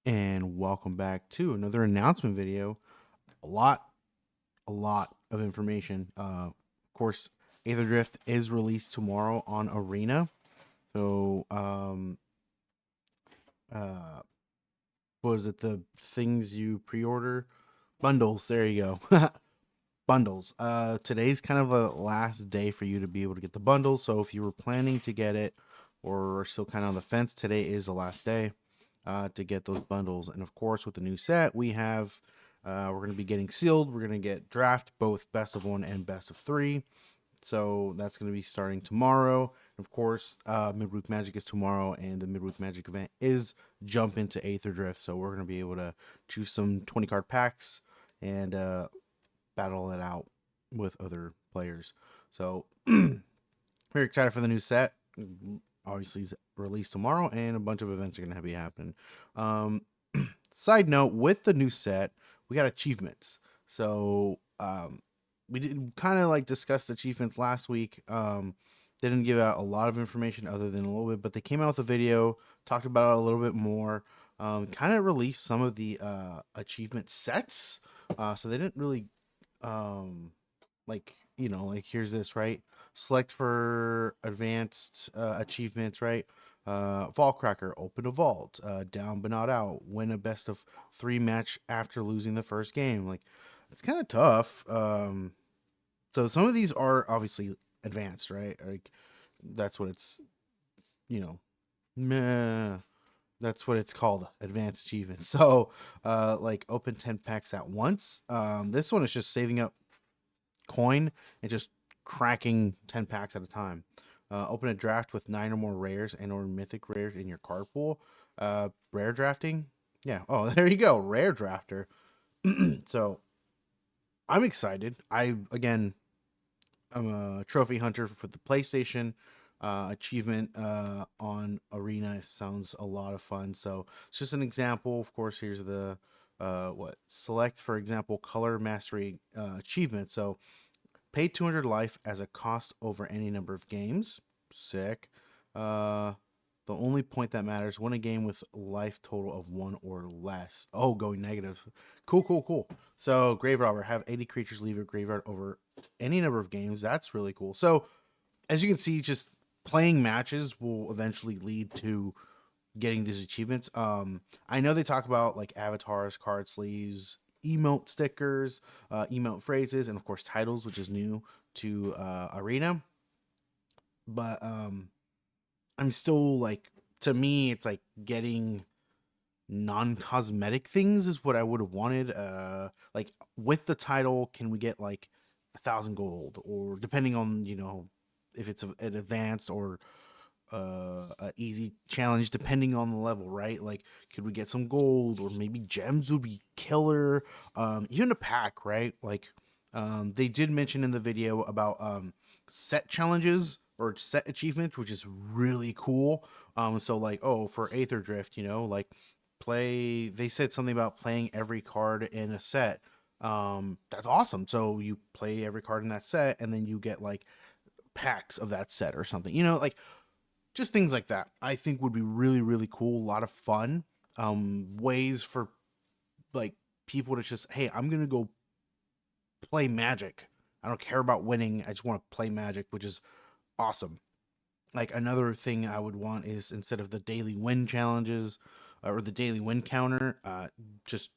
And welcome back to another announcement video. A lot, a lot of information. Of course, Aetherdrift is released tomorrow on Arena. So, uh, was it the things you pre-order? Bundles. There you go. Bundles. Today's kind of a last day for you to be able to get the bundles. So if you were planning to get it or are still kind of on the fence, today is the last day to get those bundles. And of course, with the new set, we have we're going to be getting sealed. We're going to get draft both best of one and best of three. So that's going to be starting tomorrow. Of course, Midweek Magic is tomorrow, and the Midweek Magic event is jump into Aetherdrift. So we're going to be able to choose some 20 card packs and battle it out with other players. So very excited for the new set. Obviously, it's released tomorrow, and a bunch of events are going to be happening. Um, Side note: with the new set, we got achievements. So we did kind of like discussed achievements last week. They didn't give out a lot of information other than a little bit, but they came out with a video, talked about it a little bit more. Kind of released some of the achievement sets. So they didn't really like like here's this, right? Select for advanced achievements, right? Vault Cracker, open a vault, down but not out, win a best of three match after losing the first game. Like, it's kind of tough. So some of these are obviously advanced, right? Like, that's what it's, you know meh, that's what it's called, advanced achievements. So like open 10 packs at once. This one is just saving up coin and just cracking 10 packs at a time. Open a draft with 9 or more rares and or mythic rares in your card pool. Rare drafting. Yeah. Oh, there you go. Rare drafter. So I'm excited. I'm a trophy hunter for the PlayStation. Achievement on Arena sounds a lot of fun. So it's just an example. Of course, here's the what select, for example, color mastery achievement. So pay 200 life as a cost over any number of games. Sick. Uh, the only point that matters: win a game with life total of one or less. Oh, going negative. Cool, cool, cool. So, Grave Robber, have 80 creatures leave your graveyard over any number of games. That's really cool. So, as you can see, just playing matches will eventually lead to getting these achievements. I know they talk about like avatars, card sleeves, emote stickers, emote phrases, and of course titles, which is new to Arena. But I'm still like, to me, it's like getting non-cosmetic things is what I would have wanted. Like with the title, can we get like 1,000 gold, or depending on if it's an advanced or a easy challenge depending on the level, right? Like, could we get some gold, or maybe gems would be killer. Even a pack, right? Like, they did mention in the video about set challenges or set achievements, which is really cool. So like, oh, for Aetherdrift, like play. They said something about playing every card in a set. That's awesome. So you play every card in that set, and then you get like packs of that set or something. Like just things like that I think would be really, really cool, a lot of fun. Ways for like people to just, hey, I'm gonna go play Magic. I don't care about winning, I just want to play Magic, which is awesome. Like, another thing I would want is, instead of the daily win challenges or the daily win counter, just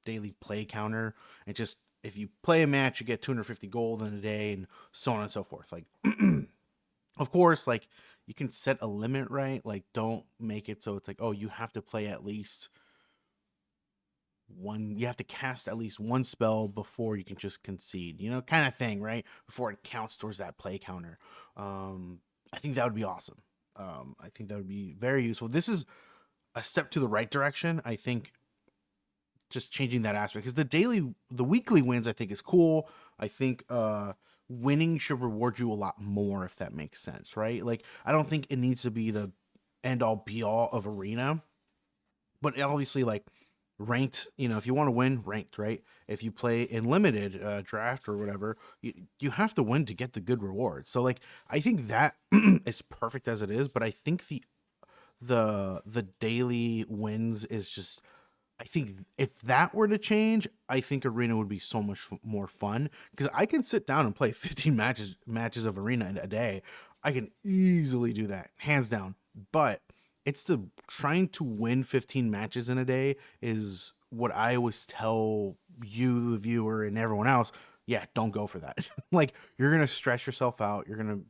daily play counter. And just, if you play a match, you get 250 gold in a day, and so on and so forth. Like, of course, like, you can set a limit, right? Like, don't make it so it's like, oh, you have to play at least one, you have to cast at least one spell before you can just concede, kind of thing, right? Before it counts towards that play counter. um I think that would be awesome. I think that would be very useful. This is a step to the right direction, I think. Just changing that aspect, because the weekly wins, I think, is cool. I think winning should reward you a lot more, if that makes sense, right? Like, I don't think it needs to be the end all be all of Arena, but obviously, like, ranked, if you want to win ranked, right? If you play in limited draft or whatever, you have to win to get the good rewards. So, like, I think that is perfect as it is, but I think the daily wins is just I think if that were to change, I think Arena would be so much more fun because I can sit down and play 15 matches of Arena in a day. I can easily do that, hands down. But it's the trying to win 15 matches in a day is what I always tell you, the viewer, and everyone else. Yeah, don't go for that. Like you're gonna stress yourself out. You're gonna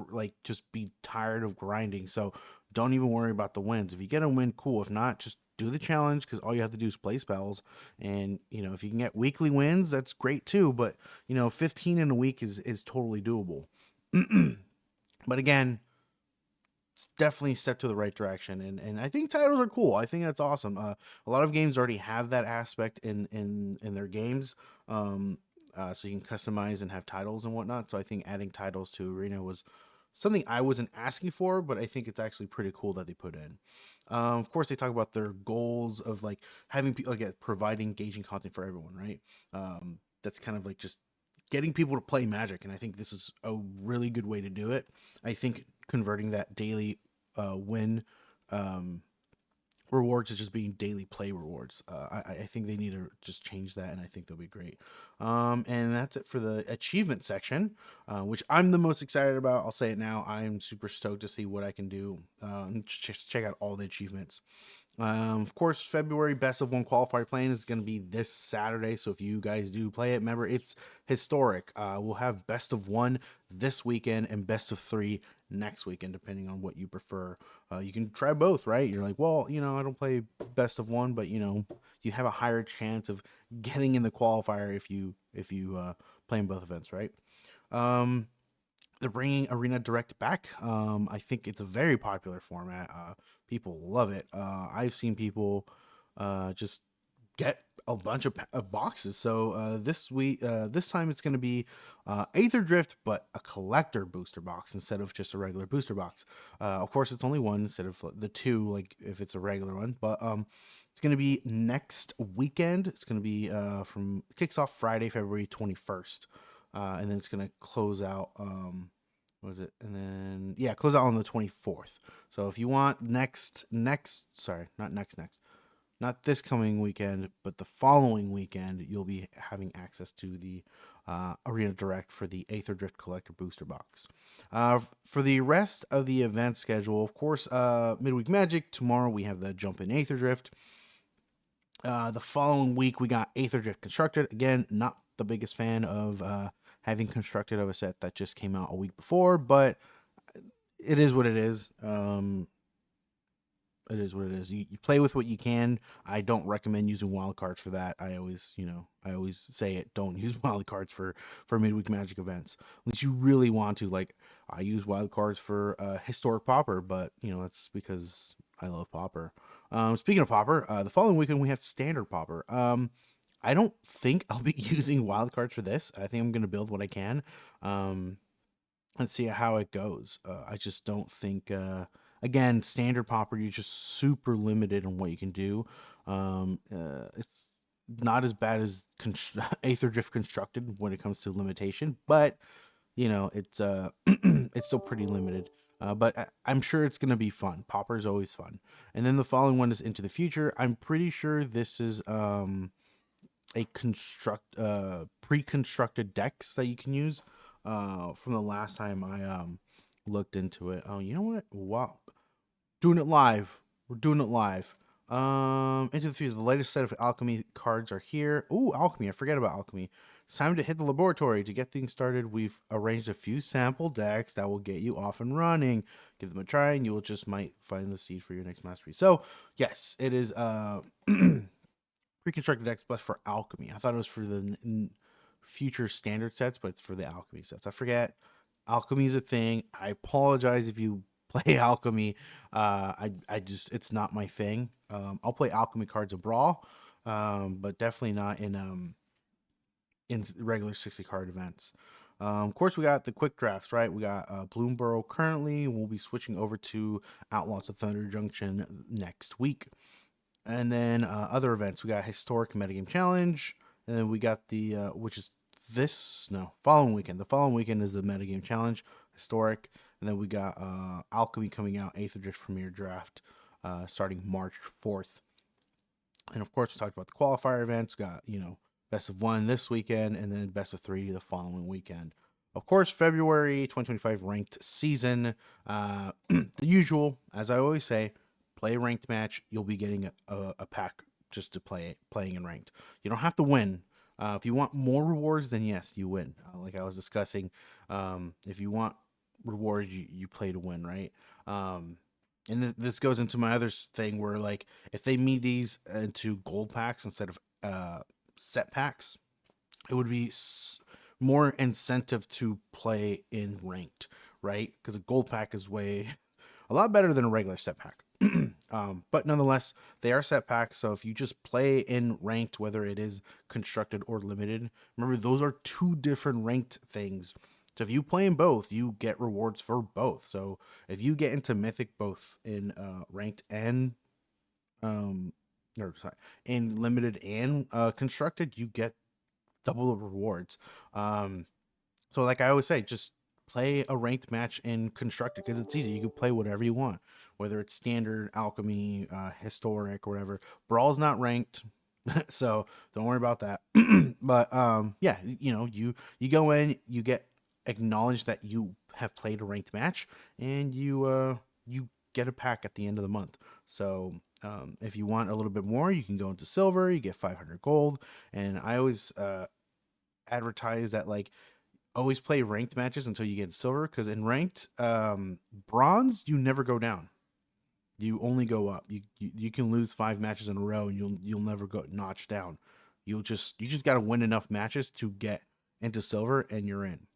like just be tired of grinding. So don't even worry about the wins. If you get a win, cool. If not, just do the challenge because all you have to do is play spells. And if you can get weekly wins, that's great too. But 15 in a week is totally doable. But again, it's definitely a step to the right direction, and I think titles are cool. I think that's awesome. A lot of games already have that aspect in their games, so you can customize and have titles and whatnot. So I think adding titles to Arena was something I wasn't asking for, but I think it's actually pretty cool that they put in. Of course, they talk about their goals of like having people like providing engaging content for everyone, right? That's kind of like just getting people to play Magic, and I think this is a really good way to do it. I think converting that daily win um, rewards to just being daily play rewards. I think they need to just change that, and I think they'll be great. And that's it for the achievement section, which I'm the most excited about. I'll say it now. I'm super stoked to see what I can do. And just check out all the achievements. Of course, February best of one qualifier playing is going to be this Saturday. So if you guys do play it, remember it's historic. We'll have best of one this weekend and best of three next weekend, depending on what you prefer. You can try both, right? You're like, well, I don't play best of one, but you have a higher chance of getting in the qualifier if you play in both events, right? Um, they're bringing Arena Direct back. I think it's a very popular format. People love it. I've seen people just get a bunch of boxes. So this time it's going to be Aetherdrift, but a collector booster box instead of just a regular booster box. Of course, it's only one instead of the two, like if it's a regular one. But it's going to be next weekend. It's going to be from kicks off Friday, February 21st. And then it's gonna close out. What was it? And then yeah, close out on the 24th. So if you want sorry, not next, not this coming weekend, but the following weekend, you'll be having access to the Arena Direct for the Aetherdrift Collector Booster Box. For the rest of the event schedule, of course, Midweek Magic tomorrow we have the Jump in Aetherdrift. The following week, we got Aetherdrift Constructed. Again, not the biggest fan of having Constructed of a set that just came out a week before, but it is what it is. It is what it is. You play with what you can. I don't recommend using wildcards for that. I always say it. Don't use wildcards for midweek Magic events unless you really want to. Like I use wildcards for historic Pauper, but that's because I love Pauper. Speaking of Pauper, the following weekend we have standard Pauper. I don't think I'll be using wildcards for this. I think I'm gonna build what I can. Um, and see how it goes. I just don't think. Again, standard popper, you're just super limited on what you can do. It's not as bad as Aetherdrift constructed when it comes to limitation, but it's it's still pretty limited. But I'm sure it's gonna be fun. Popper is always fun. And then the following one is Into the Future. I'm pretty sure this is a pre-constructed decks that you can use from the last time I looked into it. Oh, you know what? Wow. Doing it live. We're doing it live. Into the Future. The latest set of alchemy cards are here. Ooh, alchemy. I forget about alchemy. It's time to hit the laboratory. To get things started, we've arranged a few sample decks that will get you off and running. Give them a try, and you will just might find the seed for your next masterpiece. So, yes, it is pre-constructed decks, but for alchemy. I thought it was for the future standard sets, but it's for the alchemy sets. I forget. Alchemy is a thing. I apologize if you play alchemy. I just it's not my thing. I'll play alchemy cards of brawl, but definitely not in regular 60 card events. Of course, we got the quick drafts, right? We got Bloomborough currently. We'll be switching over to Outlaws of Thunder Junction next week. And then other events, we got Historic Metagame Challenge, and then we got the which is following weekend. The following weekend is the Metagame Challenge, Historic, and then we got Alchemy coming out, Aetherdrift Premier Draft, starting March 4th. And of course, we talked about the qualifier events. Got, best of one this weekend, and then best of three the following weekend. Of course, February 2025 ranked season. The usual, as I always say, play a ranked match. You'll be getting a pack just to playing in ranked. You don't have to win. If you want more rewards, then yes, you win. Like I was discussing, if you want rewards, you play to win, right? Um, and this goes into my other thing where, like, if they made these into gold packs instead of set packs, it would be more incentive to play in ranked, right? Because a gold pack is way a lot better than a regular set pack. But nonetheless, they are set packs. So if you just play in ranked, whether it is constructed or limited, remember those are two different ranked things. So if you play in both, you get rewards for both. So if you get into mythic both in ranked and um or sorry, in limited and constructed, you get double the rewards. Um so like I always say, just play a ranked match in constructed because it's easy. You can play whatever you want, whether it's standard, alchemy, historic, or whatever. Brawl's not ranked, so don't worry about that. But yeah, you go in, you get acknowledged that you have played a ranked match, and you get a pack at the end of the month. So if you want a little bit more, you can go into silver. You get 500 gold, and I always advertise that, like, always play ranked matches until you get silver, because in ranked bronze you never go down, you only go up. You can lose 5 matches in a row and you'll never go notch down. You just got to win enough matches to get into silver and you're in.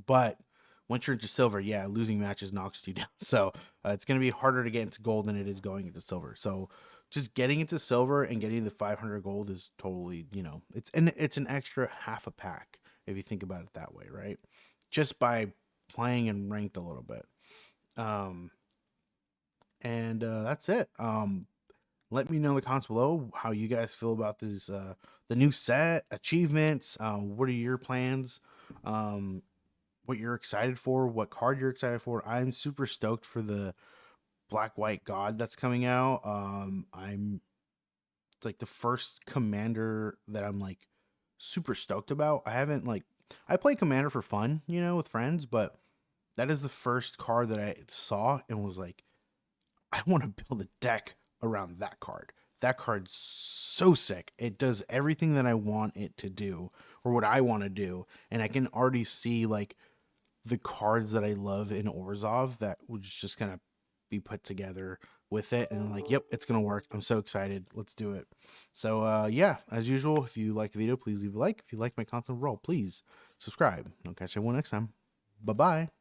But once you're into silver, yeah, losing matches knocks you down. So it's going to be harder to get into gold than it is going into silver. So just getting into silver and getting the 500 gold is totally, it's an extra half a pack if you think about it that way, right? Just by playing and ranked a little bit. Um, and that's it. Let me know in the comments below how you guys feel about this, the new set achievements. What are your plans? Um, what you're excited for, what card you're excited for. I'm super stoked for the Black White God that's coming out. I'm It's like the first commander that I'm like super stoked about. I play commander for fun, with friends, but that is the first card that I saw and was like, I want to build a deck around that card. That card's so sick. It does everything that I want it to do, or what I want to do, and I can already see, like, the cards that I love in Orzhov that was just gonna be put together with it, and I'm like, yep, it's gonna work. I'm so excited. Let's do it. So yeah, as usual, if you like the video, please leave a like. If you like my content overall, please subscribe. I'll catch everyone next time. Bye bye.